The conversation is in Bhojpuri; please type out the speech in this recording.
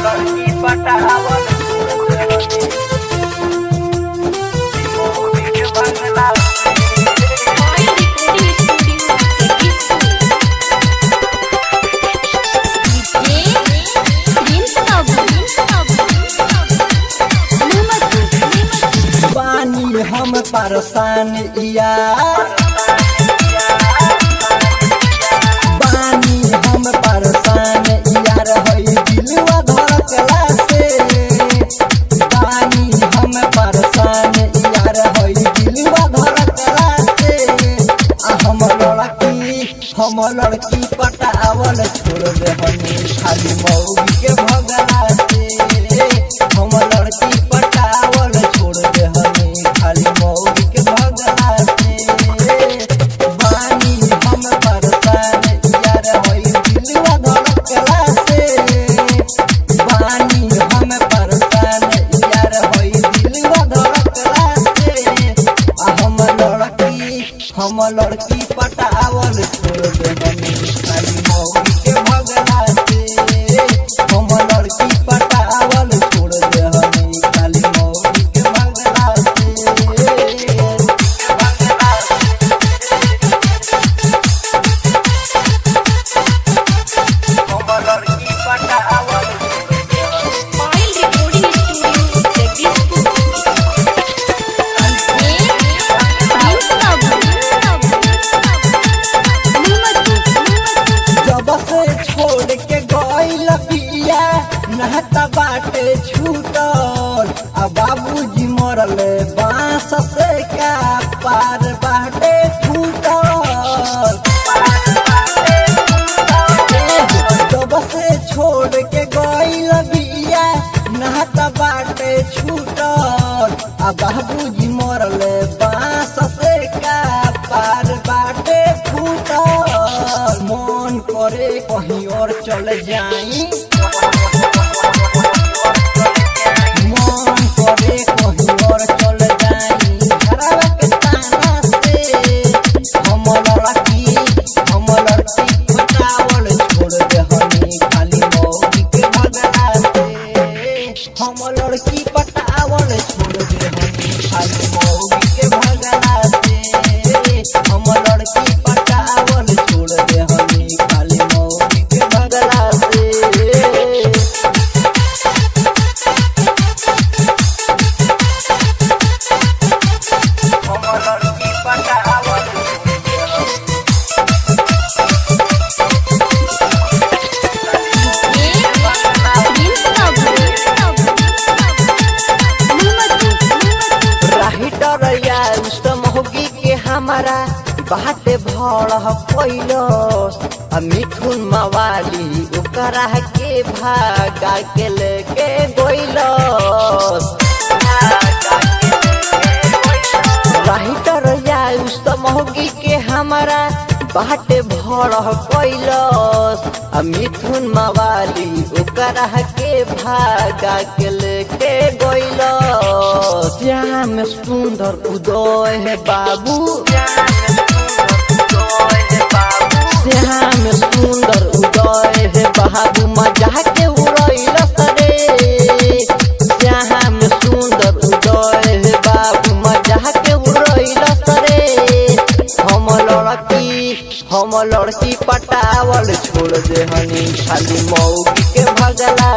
लड़की पटावल बंगला पानी हम परेशान यार पानी हम परेशान यार हई दिलवा धड़कला से पानी हम परेशान यार हई दिलवा धड़कला से हम लड़की पटावल छोड़ दे हमें खाली मौगी के भगला से हम लड़की पटावल छोड़ दे हमें खाली मौगी के भगला से बानी हम परेशान यार हई दिलवा धड़कला से बानी हम परेशान यार हई दिलवा धड़कला से हम लड़की पटावल छोड़ दे हमें खाली मौगी के भगला से हम लड़की पटावल छोड़ दे हमें खाली मौगी के भगला से हम लड़की पटावल जब से छोड़ के गइल पिया नहता बाटे छूटल आ बाबूजी मरल बांस से का पार बाटे छूटल जब से छोड़ के गइल पिया नहता बाटे छूटल आ बाबूजी मरल बांस से का पार बाटे छूटल मन करे कहीं और चल जाई मन करे कहीं और चल जाई घरवा के ताना से हम लड़की पटावल छोड़ दे हमें खाली मौगी के भगला से हम लड़की पटावल छोड़ दे हमें खाली मौगी के भगला से हम लड़की पटावल छोड़ दे हमें खाली मौगी के भगला से हम लड़की पटावल मौगी के हमारा बाटे भड़ कैलस आ मिथुन मवाली ओकरा के भागा के लेके गइलस राइटर आयुष त मौगी के हमारा बाटे भड़ कैलस आ मिथुन मवाली ओकरा के भागा के लेके गइलस श्याम सुंदर उदय है बाबू श्याम सुंदर उदय है बाबू मजा के उड़ैलस रे श्याम सुंदर उदय है बाबू मजा के उड़ैलस रे हम लड़की पटावल छोड़ दे हनी खाली मौगी के भगला